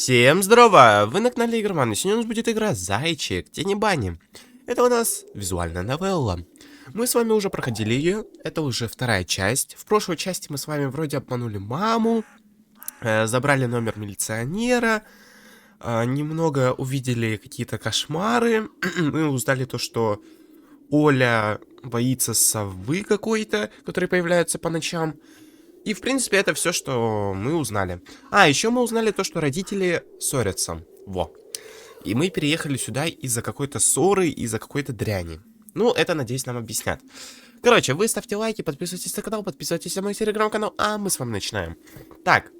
Всем здорово! Вы на канале Игроман, и сегодня у нас будет игра Зайчик Тени Бани. Это у нас визуальная новелла. Мы с вами уже проходили ее, это уже вторая часть. В прошлой части мы с вами вроде обманули маму, забрали номер милиционера, немного увидели какие-то кошмары. Мы узнали то, что Оля боится совы какой-то, который появляется по ночам. И, в принципе, это все, что мы узнали. Еще мы узнали то, что родители ссорятся. Во. И мы переехали сюда из-за какой-то ссоры, из-за какой-то дряни. Ну, это, надеюсь, нам объяснят. Короче, вы ставьте лайки, подписывайтесь на канал, подписывайтесь на мой телеграм-канал, а мы с вами начинаем. Так.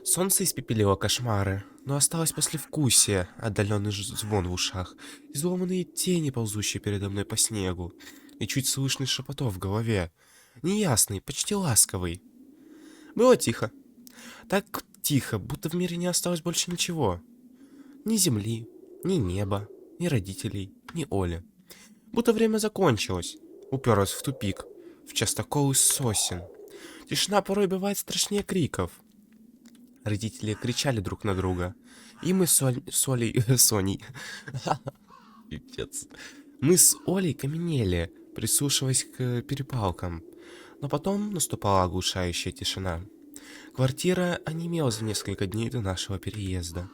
Солнце испепелило кошмары, но осталось послевкусие, отдаленный звон в ушах, изломанные тени, ползущие передо мной по снегу, и чуть слышный шепоток в голове. Неясный, почти ласковый. Было тихо. Так тихо, будто в мире не осталось больше ничего. Ни земли, ни неба, ни родителей, ни Оли. Будто время закончилось, уперлось в тупик, в частокол из сосен. Тишина порой бывает страшнее криков. Родители кричали друг на друга. И мы с Соней... Пипец. Мы с Олей каменели, прислушиваясь к перепалкам. Но потом наступала оглушающая тишина. Квартира онемела за несколько дней до нашего переезда.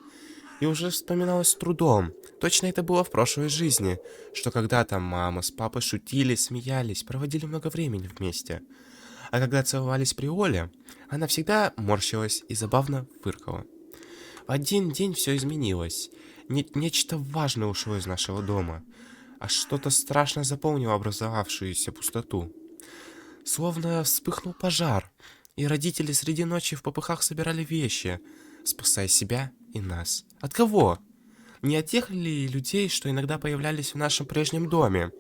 И уже вспоминалось с трудом. Точно это было в прошлой жизни, что когда-то мама с папой шутили, смеялись, проводили много времени вместе. А когда целовались при Оле, она всегда морщилась и забавно фыркала. В один день все изменилось. Нечто важное ушло из нашего дома, а что-то страшно заполнило образовавшуюся пустоту. Словно вспыхнул пожар, и родители среди ночи в попыхах собирали вещи, спасая себя и нас. От кого? Не от тех ли людей, что иногда появлялись в нашем прежнем доме?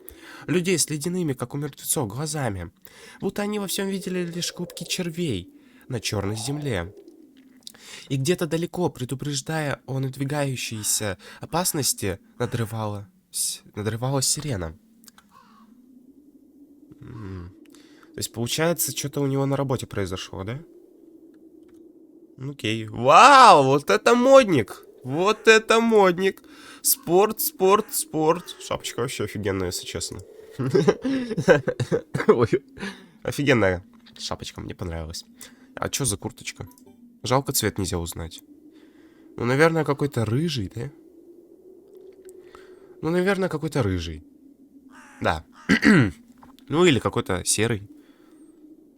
Людей с ледяными, как у мертвецов, глазами. Будто они во всем видели лишь клубки червей на черной земле. И где-то далеко, предупреждая о надвигающейся опасности, надрывалась сирена. То есть, получается, что-то у него на работе произошло, да? Окей. Вау, вот это модник! Вот это модник! Спорт, спорт, спорт. Шапочка вообще офигенная, если честно. Ой, офигенная шапочка, мне понравилась. А что за курточка? Жалко, цвет нельзя узнать. Ну, наверное, какой-то рыжий, да? Ну, наверное, какой-то рыжий. Да. Ну, или какой-то серый.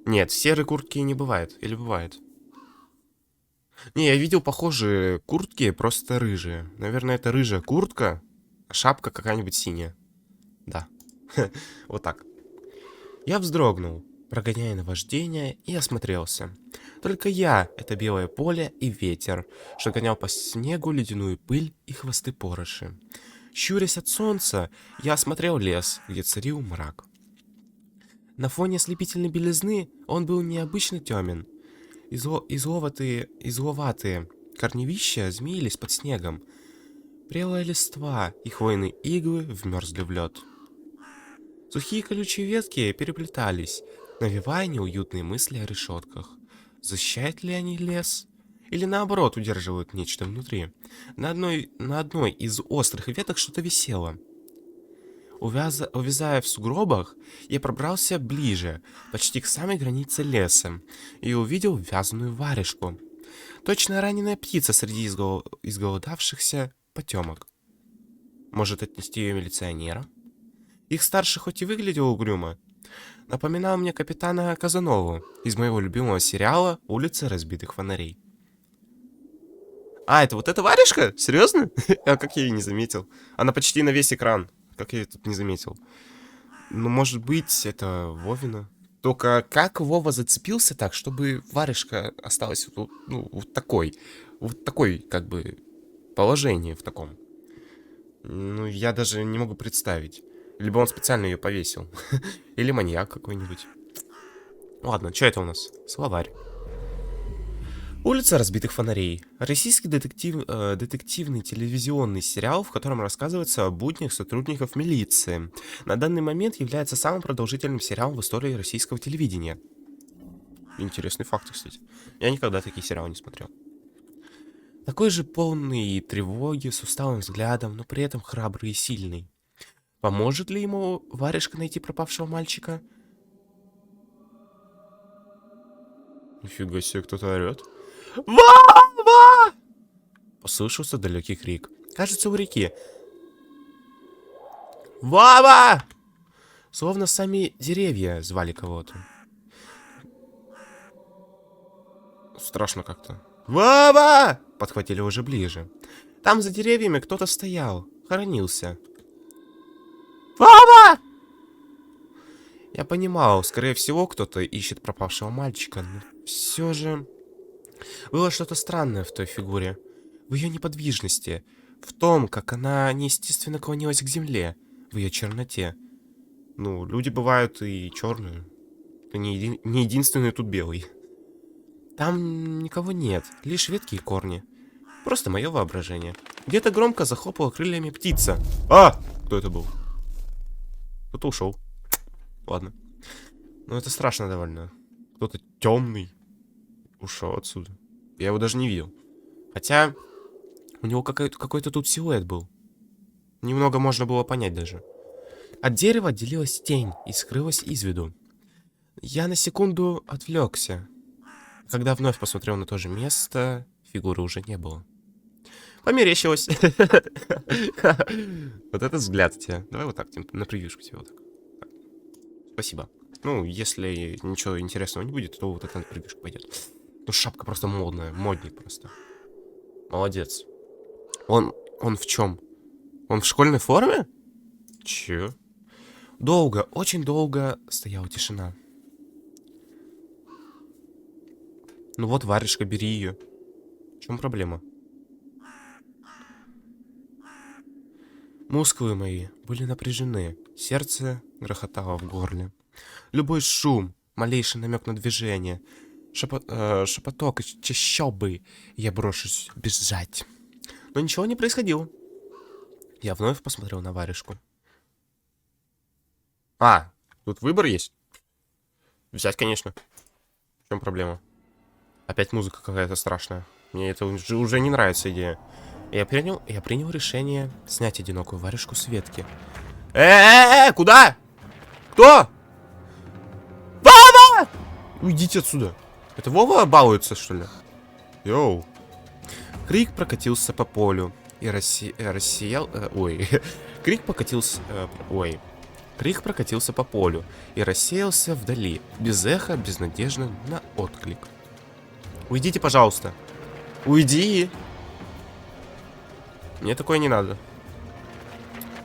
Нет, серой куртки не бывает. Или бывает? Не, я видел похожие куртки, просто рыжие. Наверное, это рыжая куртка, а шапка какая-нибудь синяя. Да. Вот так. Я вздрогнул, прогоняя наваждение, и осмотрелся. Только я — это белое поле и ветер, что гонял по снегу ледяную пыль и хвосты пороши. Щурясь от солнца, я осмотрел лес, где царил мрак. На фоне ослепительной белизны он был необычно темен. Изловатые корневища змеились под снегом. Прелая листва и хвойные иглы вмерзли в лед. Сухие колючие ветки переплетались, навевая неуютные мысли о решетках. Защищают ли они лес? Или наоборот удерживают нечто внутри? На одной из острых веток что-то висело. Увязая в сугробах, я пробрался ближе, почти к самой границе леса, и увидел вязаную варежку. Точно раненая птица среди изголодавшихся потемок. Может, отнести ее милиционера? Их старший хоть и выглядел угрюмо, напоминал мне капитана Казанову из моего любимого сериала «Улица разбитых фонарей». Это вот эта варежка? Серьезно? А как я ее не заметил? Она почти на весь экран. Как я ее тут не заметил? Ну, может быть, это Вовина. Только как Вова зацепился так, чтобы варежка осталась вот такой, как бы, положении в таком? Ну, я даже не могу представить. Либо он специально ее повесил. Или маньяк какой-нибудь. Ладно, что это у нас? Словарь. «Улица разбитых фонарей». Российский детективный телевизионный сериал, в котором рассказывается о буднях сотрудников милиции. На данный момент является самым продолжительным сериалом в истории российского телевидения. Интересный факт, кстати. Я никогда такие сериалы не смотрел. Такой же полный тревоги, с усталым взглядом, но при этом храбрый и сильный. Поможет ли ему варежка найти пропавшего мальчика? Нифига себе, кто-то орет. Вава! Послышался далекий крик. Кажется, у реки. Вава! Словно сами деревья звали кого-то. Страшно как-то. Вава! Подхватили уже ближе. Там за деревьями кто-то стоял, хоронился. Вава! Я понимал, скорее всего, кто-то ищет пропавшего мальчика, но все же... Было что-то странное в той фигуре. В ее неподвижности. В том, как она неестественно клонилась к земле. В ее черноте. Ну, люди бывают и черные. Ты не единственный тут белый. Там никого нет, лишь ветки и корни. Просто мое воображение. Где-то громко захлопала крыльями птица. А! Кто это был? Кто-то ушел. Ладно. Ну это страшно довольно. Кто-то темный ушел отсюда. Я его даже не видел. Хотя у него какой-то тут силуэт был. Немного можно было понять даже. От дерева отделилась тень и скрылась из виду. Я на секунду отвлекся. Когда вновь посмотрел на то же место, фигуры уже не было. Померещилось. Вот этот взгляд у тебя. Давай вот так, на превьюшку тебе вот так. Спасибо. Ну, если ничего интересного не будет, то вот это на превьюшку пойдет. Ну, шапка просто модная, модник просто. Молодец. Он в чем? Он в школьной форме? Че? Долго, очень долго стояла тишина. Ну вот, варежка, бери ее. В чем проблема? Мускулы мои были напряжены, сердце грохотало в горле. Любой шум, малейший намек на движение, шепоток из чащобы, я брошусь бежать. Но ничего не происходило. Я вновь посмотрел на варежку. А, тут выбор есть? Взять, конечно. В чем проблема? Опять музыка какая-то страшная. Мне это уже не нравится идея. Я принял решение снять одинокую варежку с ветки. Куда? Кто? Вова! Уйдите отсюда. Это Вова балуется, что ли? Йоу. Крик прокатился по полю и рассеял... Крик прокатился по полю и рассеялся вдали, без эха, безнадежно на отклик. Уйдите, пожалуйста. Уйди. Мне такое не надо.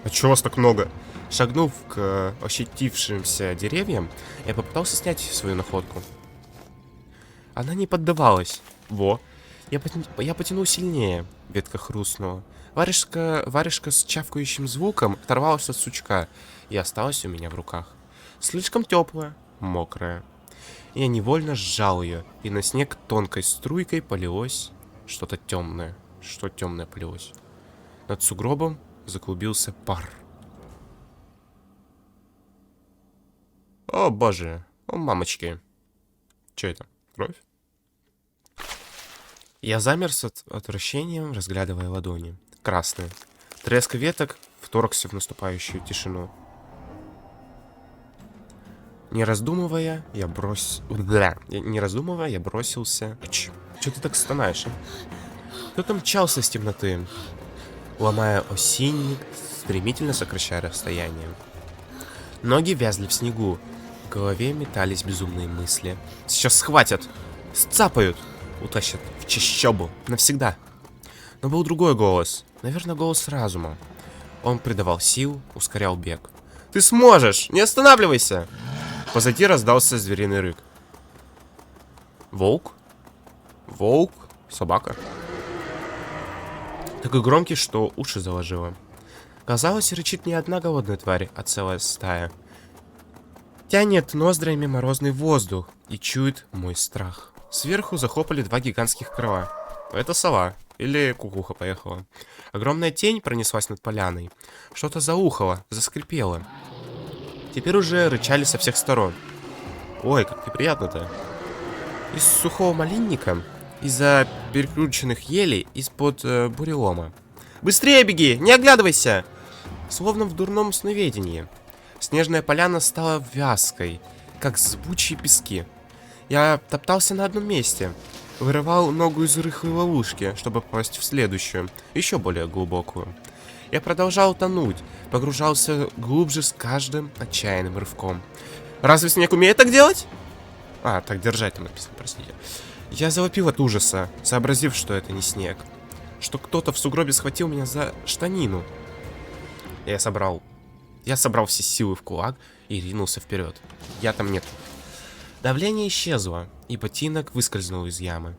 А чё вас так много? Шагнув к ощетившимся деревьям, я попытался снять свою находку. Она не поддавалась. Во. Я потянул сильнее. Ветка хрустнула. Варежка с чавкающим звуком оторвалась от сучка и осталась у меня в руках. Слишком теплая, мокрая. Я невольно сжал ее, и на снег тонкой струйкой полилось что-то темное. Что темное полилось? Над сугробом заклубился пар. О боже, о мамочки. Че это? Кровь? Я замер с отвращением, разглядывая ладони. Красные. Треск веток вторгся в наступающую тишину. Не раздумывая, я бросился... Че ты так стонаешь, а? Кто-то мчался с темноты, ломая осинник, стремительно сокращая расстояние. Ноги вязли в снегу, в голове метались безумные мысли. Сейчас схватят, сцапают, утащат в чащобу навсегда. Но был другой голос, наверное, голос разума. Он придавал сил, ускорял бег. Ты сможешь, не останавливайся! Позади раздался звериный рык. Волк? Волк? Собака? Такой громкий, что уши заложило. Казалось, рычит не одна голодная тварь, а целая стая. Тянет ноздрями морозный воздух и чует мой страх. Сверху захлопали два гигантских крыла. Это сова. Или кукуха поехала. Огромная тень пронеслась над поляной. Что-то заухало, заскрипело. Теперь уже рычали со всех сторон. Ой, как неприятно-то. Из сухого малинника из-за перекрученных елей из-под бурелома. «Быстрее беги! Не оглядывайся!» Словно в дурном сновидении. Снежная поляна стала вязкой, как зыбучие пески. Я топтался на одном месте, вырывал ногу из рыхлой ловушки, чтобы попасть в следующую, еще более глубокую. Я продолжал тонуть, погружался глубже с каждым отчаянным рывком. «Разве снег умеет так делать?» А, так держать там написано, простите. Я завопил от ужаса, сообразив, что это не снег. Что кто-то в сугробе схватил меня за штанину. Я собрал все силы в кулак и ринулся вперед. Я там нет. Давление исчезло, и ботинок выскользнул из ямы.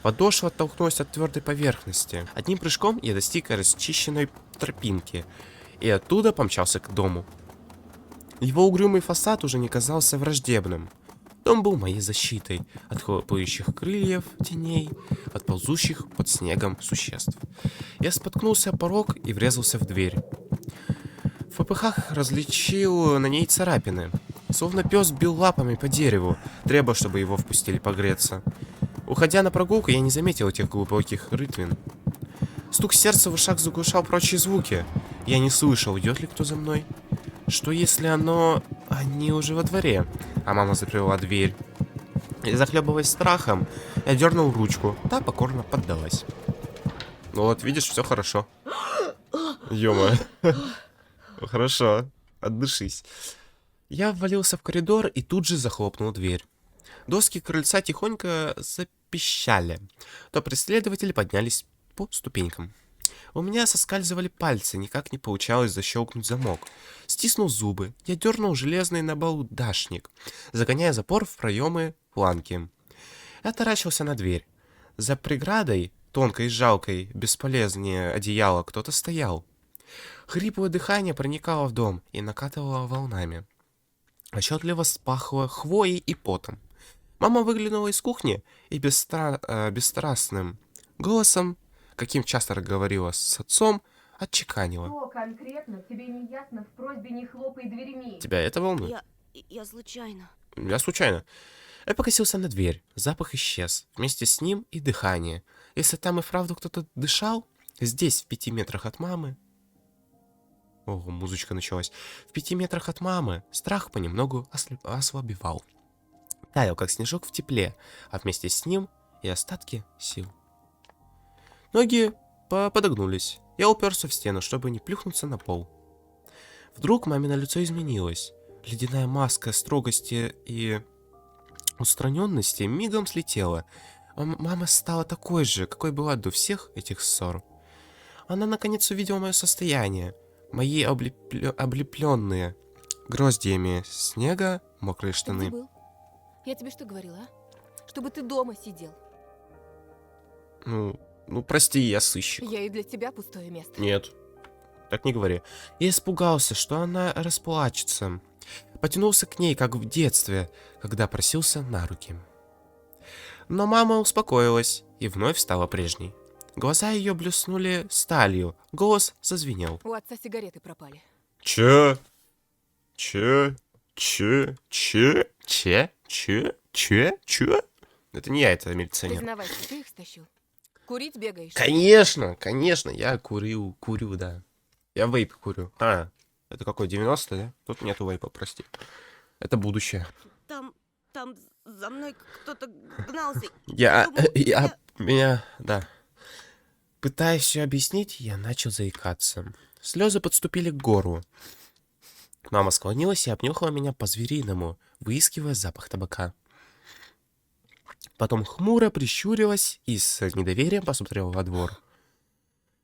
Подошва оттолкнулась от твердой поверхности. Одним прыжком я достиг расчищенной тропинки и оттуда помчался к дому. Его угрюмый фасад уже не казался враждебным. Дом был моей защитой от хлопающих крыльев теней, от ползущих под снегом существ. Я споткнулся о порог и врезался в дверь. В попыхах различил на ней царапины. Словно пес бил лапами по дереву, требуя, чтобы его впустили погреться. Уходя на прогулку, я не заметил этих глубоких рытвин. Стук сердца в ушах заглушал прочие звуки. Я не слышал, идет ли кто за мной. Что если они уже во дворе, а мама заперла дверь. И захлебываясь страхом, я дернул ручку, та покорно поддалась. Ну вот, видишь, все хорошо. Ё-моё. Хорошо, отдышись. Я ввалился в коридор и тут же захлопнул дверь. Доски крыльца тихонько запищали. То преследователи поднялись по ступенькам. У меня соскальзывали пальцы, никак не получалось защелкнуть замок. Стиснув зубы, я дернул железный набалдашник, загоняя запор в проемы фланки. Я таращился на дверь. За преградой, тонкой и жалкой, бесполезнее одеяла, кто-то стоял. Хриплое дыхание проникало в дом и накатывало волнами. Отчетливо спахло хвоей и потом. Мама выглянула из кухни и бесстрастным голосом, каким часто говорила с отцом, отчеканила. Что конкретно тебе не ясно в просьбе не хлопай дверьми? Тебя это волнует? Я случайно. Я случайно. Я покосился на дверь. Запах исчез. Вместе с ним и дыхание. Если там и вправду кто-то дышал, здесь, в 5 метрах от мамы... Ого, музычка началась. В 5 метрах от мамы страх понемногу ослабевал. Таял, как снежок в тепле, а вместе с ним и остатки сил. Ноги подогнулись. Я уперся в стену, чтобы не плюхнуться на пол. Вдруг мамино лицо изменилось. Ледяная маска строгости и устраненности мигом слетела. Мама стала такой же, какой была до всех этих ссор. Она наконец увидела мое состояние. Мои облепленные гроздьями снега мокрые штаны. Ты где был? Я тебе что говорила, а? Чтобы ты дома сидел. Ну, прости, я сыщик. Я и для тебя пустое место. Нет, так не говори. Я испугался, что она расплачется. Потянулся к ней, как в детстве, когда просился на руки. Но мама успокоилась и вновь стала прежней. Глаза ее блеснули сталью, голос зазвенел. У отца сигареты пропали. Че? Это не я, это милиционер. Признавайся, ты их стащил? Курить бегаешь? Конечно, я курю, да. Я вейп курю. А, это какой, 90, да? Тут нету вейпа, прости. Это будущее. Там за мной кто-то гнался. Да. Пытаясь все объяснить, я начал заикаться. Слезы подступили к горлу. Мама склонилась и обнюхала меня по-звериному, выискивая запах табака. Потом хмуро прищурилась и с недоверием посмотрела во двор.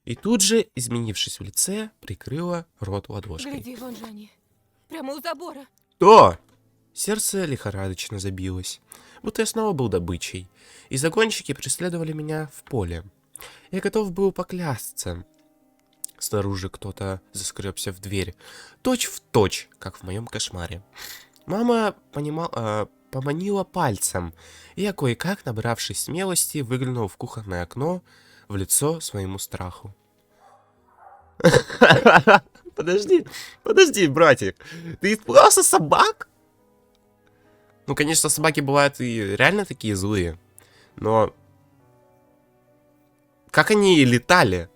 И тут же, изменившись в лице, прикрыла рот ладошкой. Гляди, вон же они. Прямо у забора. Кто? Сердце лихорадочно забилось, будто я снова был добычей, и загонщики преследовали меня в поле. Я готов был поклясться. Снаружи кто-то заскребся в дверь, точь-в-точь, как в моем кошмаре. Мама поманила пальцем, и я кое-как, набравшись смелости, выглянул в кухонное окно в лицо своему страху. Подожди, братик, ты испугался собак? Ну, конечно, собаки бывают и реально такие злые, но Как они летали?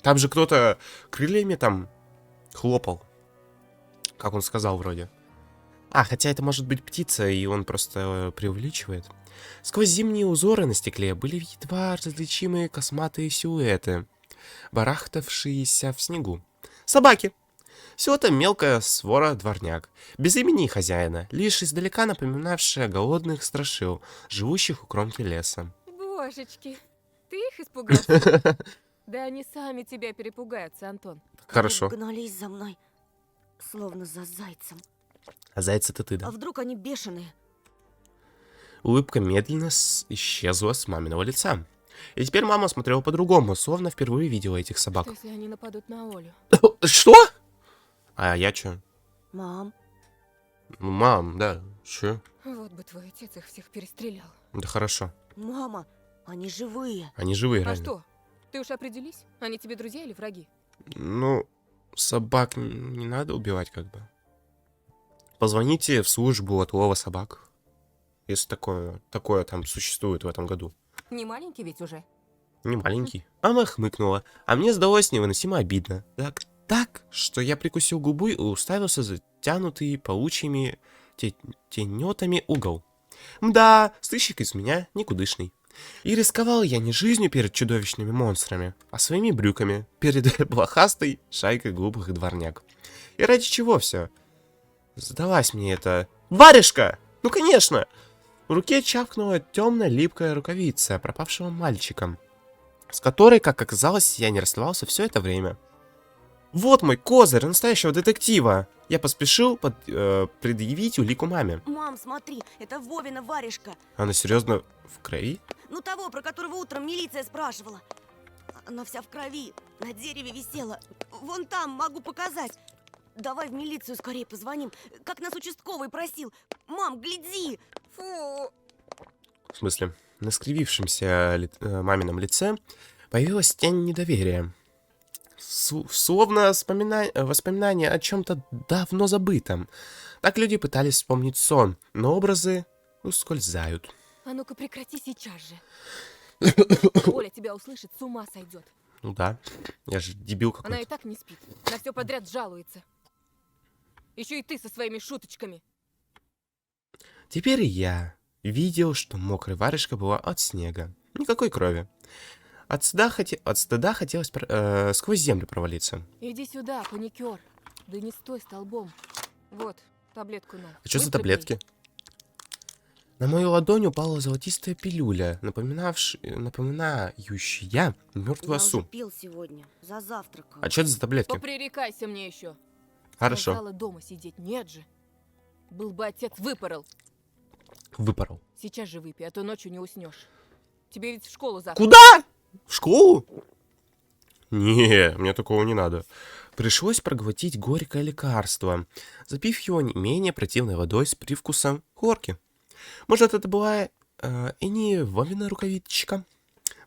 Там же кто-то крыльями там хлопал. Как он сказал вроде. А, хотя это может быть птица, и он просто преувеличивает. Сквозь зимние узоры на стекле были едва различимые косматые силуэты, барахтавшиеся в снегу. Собаки! Все это мелкая свора дворняг, без имени и хозяина, лишь издалека напоминавшая голодных страшил, живущих у кромки леса. Божечки, ты их испугался? Да они сами тебя перепугаются, Антон. Хорошо. Они гнались за мной, словно за зайцем. А зайца это ты, А да? вдруг они бешеные? Улыбка медленно исчезла с маминого лица. И теперь мама смотрела по-другому, словно впервые видела этих собак. Что, если они нападут на Олю? Что? А я чё? Мам, Ну, мам, да, чё? Вот бы твой отец их всех перестрелял. Да хорошо. мама, они живые. Они живые, А реально. что? Ты уж определись? Они тебе друзья или враги? Ну, собак не надо убивать, как бы. Позвоните в службу отлова собак. Если такое там существует в этом году. Не маленький ведь уже? Не маленький. Мама хмыкнула, а мне сдалось невыносимо обидно. Так, что я прикусил губу и уставился затянутый паучьими тенетами угол. Мда, сыщик из меня никудышный. И рисковал я не жизнью перед чудовищными монстрами, а своими брюками перед блохастой шайкой глупых дворняг. И ради чего все? Сдалась мне эта... Варежка! Ну, конечно! В руке чавкнула темная липкая рукавица пропавшего мальчика, с которой, как оказалось, я не расставался все это время. Вот мой козырь настоящего детектива! Я поспешил предъявить улику маме. Мам, смотри, это Вовина варежка. Она серьезно в крови? Ну того, про которого утром милиция спрашивала. Она вся в крови, на дереве висела. Вон там, могу показать. Давай в милицию скорее позвоним, как нас участковый просил. Мам, гляди! Фу! В смысле, на скривившемся мамином лице появилась тень недоверия. Словно воспоминание о чем-то давно забытом. Так люди пытались вспомнить сон, но образы ускользают. А ну-ка прекрати сейчас же. Оля тебя услышит, с ума сойдет. Ну да, я же дебил Она и какой-то. так не спит. На все подряд жалуется. Еще и ты со своими шуточками. Теперь я видел, что мокрая варежка была от снега. Никакой крови. От стыда хотелось сквозь землю провалиться. Иди сюда, паникер. Да не стой столбом. Вот, таблетку на. А что за Быстро таблетки? пей. На мою ладонь упала золотистая пилюля, напоминающая Я мертвую уже осу. пил сегодня, за завтраком. А что это за таблетки? Попререкайся мне еще. Хорошо, Сказала дома сидеть. Нет же. Был бы отец, выпорол. выпорол. Сейчас же выпей, а то ночью не уснешь. Тебе ведь в школу завтра. Куда? В школу? Не, мне такого не надо. Пришлось проглотить горькое лекарство, запив его не менее противной водой с привкусом горки. Может, это была и не Вовина рукавичка,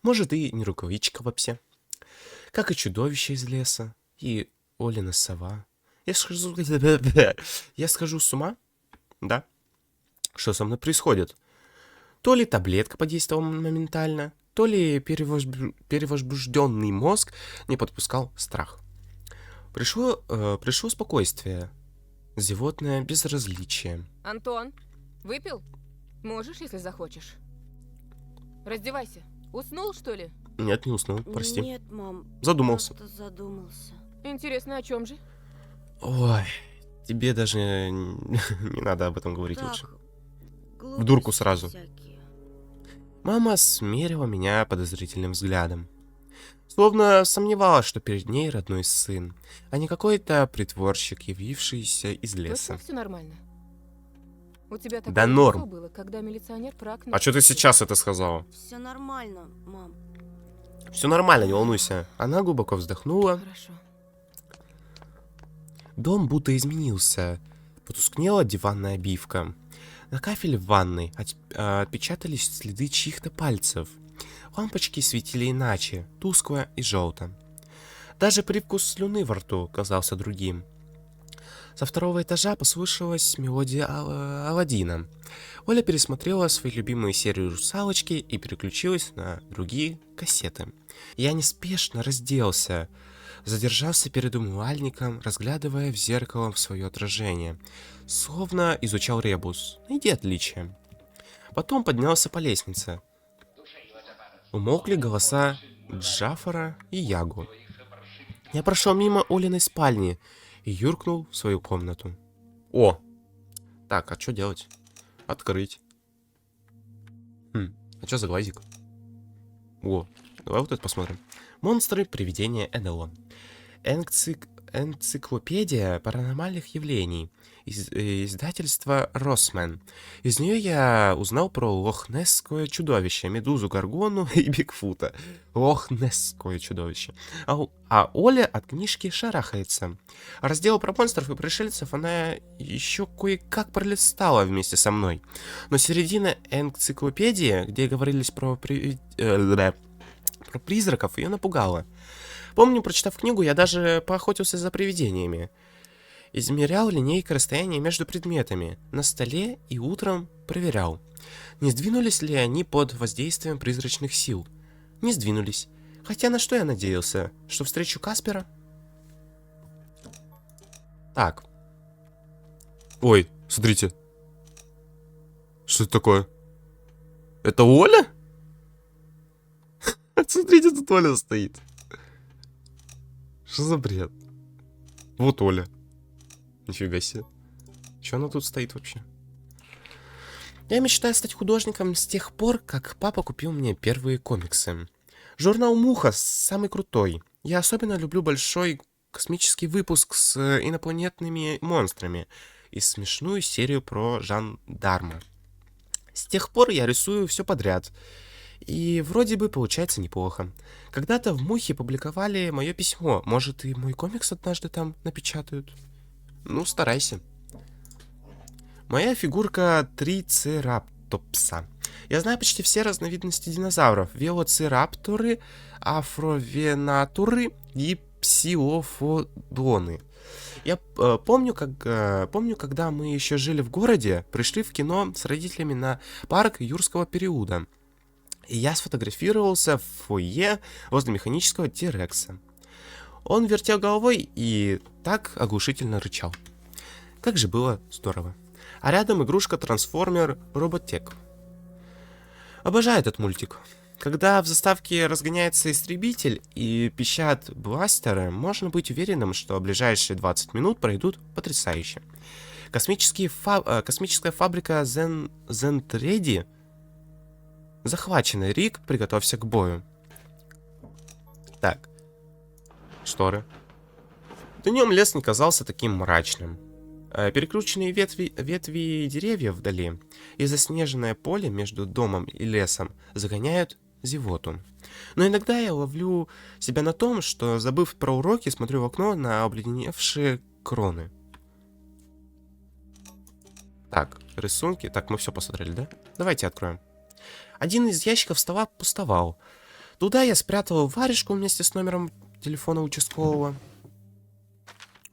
может, и не рукавичка вообще. Как и чудовище из леса, и Олина сова. Я схожу с ума? Да. Что со мной происходит? То ли таблетка подействовала моментально, то ли перевозбужденный мозг не подпускал страх. Пришло спокойствие, зевотное безразличие. Антон, выпил? Можешь, если захочешь. Раздевайся. Уснул, что ли? Нет, не уснул, прости. Нет, мам. Задумался. Просто задумался. Интересно, о чем же? Ой, тебе даже не надо об этом говорить лучше. Так, В дурку глупости сразу. всякие. Мама смерила меня подозрительным взглядом. Словно сомневалась, что перед ней родной сын, а не какой-то притворщик, явившийся из леса. Все нормально. У тебя такое Да лицо норм. было, когда милиционер прак А что ты сейчас это сказала? Все нормально, мам. Все нормально, не волнуйся. Она глубоко вздохнула. Хорошо. Дом будто изменился. Потускнела диванная обивка. На кафеле в ванной отпечатались следы чьих-то пальцев. Лампочки светили иначе, тускло и желто. Даже привкус слюны во рту казался другим. Со второго этажа послышалась мелодия Аладдина. Оля пересмотрела свои любимые серии «Русалочки» и переключилась на другие кассеты. Я неспешно разделся, задержался перед умывальником, разглядывая в зеркало свое отражение, словно изучал ребус. Найди отличия. Потом поднялся по лестнице. Умолкли голоса Джафара и Ягу. Я прошел мимо Олиной спальни и юркнул в свою комнату. О! Так, а что делать? Открыть. А что за глазик? О, давай вот это посмотрим. Монстры, привидения НЛО. Энциклопедия паранормальных явлений. Издательство Росмен. Из нее я узнал про лохнесское чудовище, медузу Горгону и Бигфута. Лохнесское чудовище. А Оля от книжки шарахается. Раздел про монстров и пришельцев она еще кое-как пролистала вместе со мной. Но середина энциклопедии, где говорились про призраков, ее напугала. Помню, прочитав книгу, я даже поохотился за привидениями. Измерял линейкой расстояние между предметами на столе и утром проверял, не сдвинулись ли они под воздействием призрачных сил. Не сдвинулись. Хотя на что я надеялся? Что встречу Каспера? Так. Ой, смотрите. Что это такое? Это Оля? Смотрите, тут Оля стоит. Что за бред? Вот Оля. Нифига себе. Че она тут стоит вообще? Я мечтаю стать художником с тех пор, как папа купил мне первые комиксы. Журнал «Муха» самый крутой. Я особенно люблю большой космический выпуск с инопланетными монстрами и смешную серию про жандарма. С тех пор я рисую все подряд. И вроде бы получается неплохо. Когда-то в «Мухе» публиковали мое письмо. Может, и мой комикс однажды там напечатают? Ну, старайся. Моя фигурка трицератопса. Я знаю почти все разновидности динозавров. Велоцирапторы, афровенатуры и псилофодоны. Я помню, когда мы еще жили в городе, пришли в кино с родителями на парк юрского периода. И я сфотографировался в фойе возле механического Тирекса. Он вертел головой и так оглушительно рычал. Как же было здорово. А рядом игрушка-трансформер Роботек. Обожаю этот мультик. Когда в заставке разгоняется истребитель и пищат бластеры, можно быть уверенным, что ближайшие 20 минут пройдут потрясающе. Космическая фабрика Зентреди захвачена. Рик, приготовься к бою. Так. Шторы. Днем лес не казался таким мрачным. Перекрученные ветви деревьев вдали и заснеженное поле между домом и лесом загоняют зевоту. Но иногда я ловлю себя на том, что, забыв про уроки, смотрю в окно на обледеневшие кроны. Так, рисунки. Так, мы все посмотрели, да? Давайте откроем. Один из ящиков стола пустовал. Туда я спрятал варежку вместе с номером телефона участкового.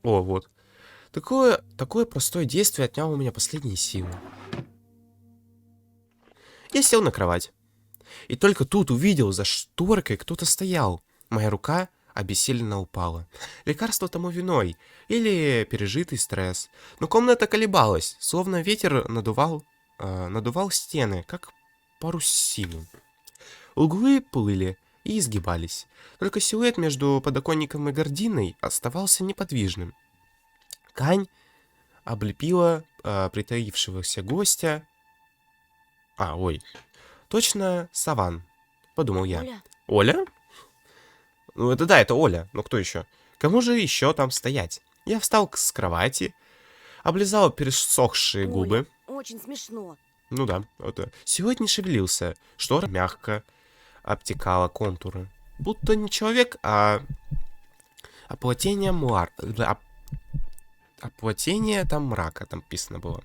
О, вот. Такое простое действие отняло у меня последние силы. Я сел на кровать. И только тут увидел, за шторкой кто-то стоял. Моя рука обессиленно упала. Лекарство тому виной. Или пережитый стресс. Но комната колебалась, словно ветер надувал стены, как парусину. Углы плыли и изгибались. Только силуэт между подоконником и гардиной оставался неподвижным. Ткань облепила притаившегося гостя. Ой. Точно Саван, подумал я. Оля? Оля? Ну это да, это Оля. Но кто еще? Кому же еще там стоять? Я встал с кровати, облизал пересохшие губы. Очень смешно. Ну да, это. Силуэт не шевелился. Штора мягко обтекала контуры. Будто не человек, а оплотение оплотение там мрака, там написано было.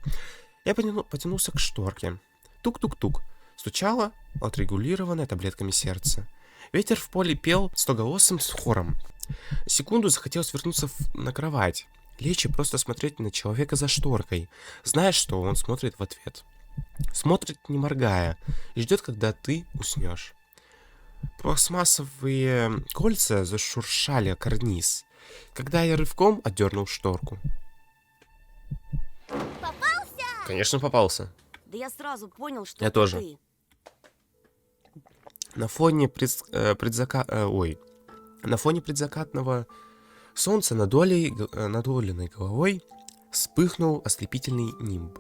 Я потянулся к шторке. Тук-тук-тук. Стучало отрегулированное таблетками сердце. Ветер в поле пел стоголосым с хором. Секунду захотелось вернуться на кровать. лечь и просто смотреть на человека за шторкой, зная, что он смотрит в ответ. Смотрит, не моргая, и ждет, когда ты уснешь. Пластмассовые кольца зашуршали о карниз, когда я рывком отдернул шторку. Попался? Конечно, попался. Да я сразу понял, что Я это тоже. ты. На фоне на фоне предзакатного солнца над Оленой головой вспыхнул ослепительный нимб.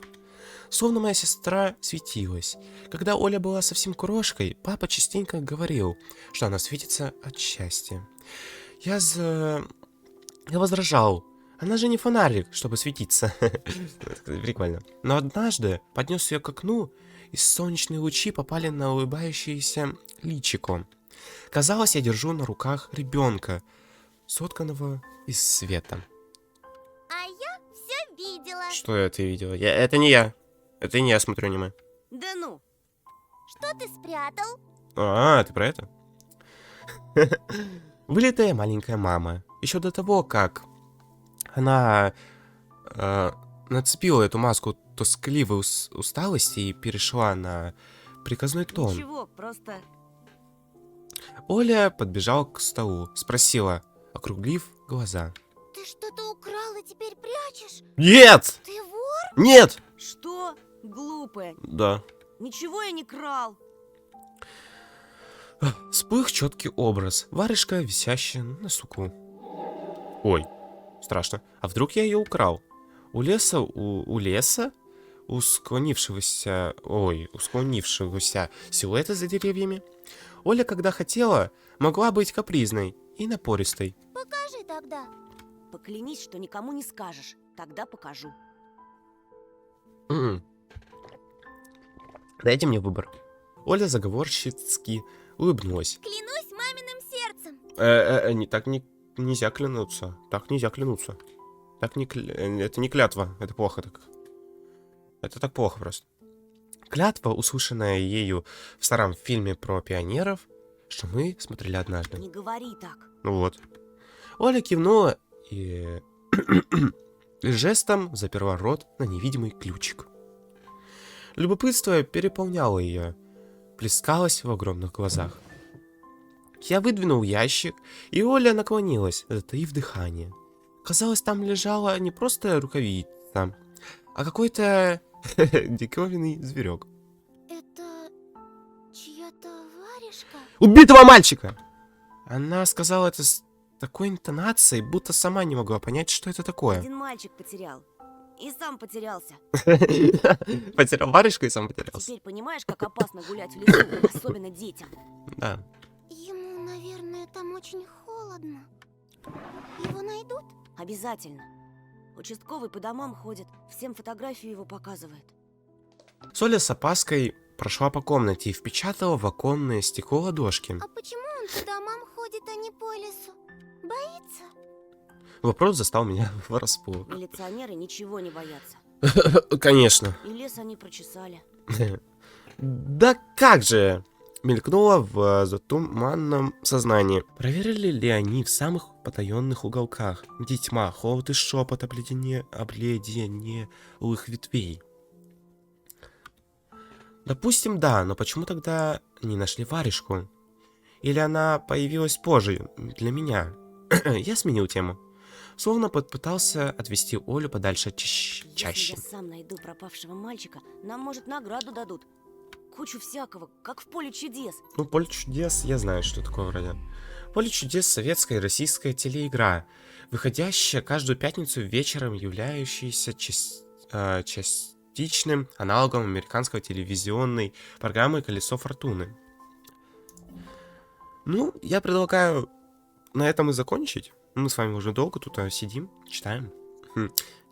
Словно моя сестра светилась. Когда Оля была совсем крошкой, папа частенько говорил, что она светится от счастья. Я возражал. Она же не фонарик, чтобы светиться. Прикольно. Но однажды поднес ее к окну, и солнечные лучи попали на улыбающееся личико. Казалось, я держу на руках ребенка, сотканного из света. А я все видела. Что это ты видела? Это не я. Это не я смотрю аниме. Да ну. Что ты спрятал? Ты про это? Вылитая маленькая мама. Еще до того, как она нацепила эту маску тоскливой усталости и перешла на приказной тон. Ничего, просто... Оля подбежала к столу, спросила, округлив глаза. Ты что-то украл и теперь прячешь? Нет! Ты вор? Нет! Что? Глупая. Да. Ничего я не крал. Вспых четкий образ. Варежка, висящая на суку. Ой, страшно. А вдруг я ее украл? У леса, у склонившегося силуэта за деревьями. Оля, когда хотела, могла быть капризной и напористой. Покажи тогда. Поклянись, что никому не скажешь. Тогда покажу. Дайте мне выбор. Оля заговорщицки улыбнулась. Клянусь маминым сердцем. Так нельзя клянуться. Так нельзя клянуться. Это не клятва. Это плохо так. Это так плохо просто. Клятва, услышанная ею в старом фильме про пионеров, что мы смотрели однажды. Не говори так. Ну вот. Оля кивнула и жестом заперла рот на невидимый ключик. Любопытство переполняло ее, плескалось в огромных глазах. Я выдвинул ящик, и Оля наклонилась, затаив дыхание. Казалось, там лежала не просто рукавица, а какой-то диковинный зверек. Это чья-то варежка? Убитого мальчика! Она сказала это с такой интонацией, будто сама не могла понять, что это такое. Один мальчик потерял. И сам потерялся. Потерял варежку и сам потерялся. Теперь понимаешь, как опасно гулять в лесу, особенно детям. Да. Ему, наверное, там очень холодно. Его найдут? Обязательно. Участковый по домам ходит, всем фотографию его показывает. Соля с опаской прошла по комнате и впечатала в оконное стекло ладошки. А почему он по домам ходит, а не по лесу? Боится? Вопрос застал меня врасплох. Милиционеры ничего не боятся. Конечно. И лес они прочесали. Да как же! Мелькнуло в затуманном сознании. Проверили ли они в самых потаенных уголках, где тьма, холод и шепот обледенелых ветвей? Допустим, да, но почему тогда не нашли варежку? Или она появилась позже, для меня? Я сменил тему. Словно попытался отвести Олю подальше от чаще. Если я сам найду пропавшего мальчика, нам, может, награду дадут. Кучу всякого, как в поле чудес. Ну, поле чудес, я знаю, что такое вроде. Поле чудес — советская и российская телеигра, выходящая каждую пятницу вечером, являющаяся частичным аналогом американской телевизионной программы «Колесо фортуны». Ну, я предлагаю на этом и закончить. Мы с вами уже долго тут сидим, читаем.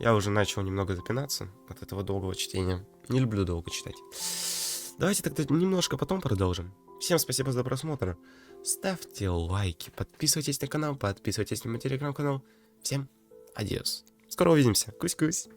Я уже начал немного запинаться от этого долгого чтения. Не люблю долго читать. Давайте тогда немножко потом продолжим. Всем спасибо за просмотр. Ставьте лайки, подписывайтесь на канал, подписывайтесь на мой телеграм-канал. Всем адиос. Скоро увидимся. Кусь-кусь.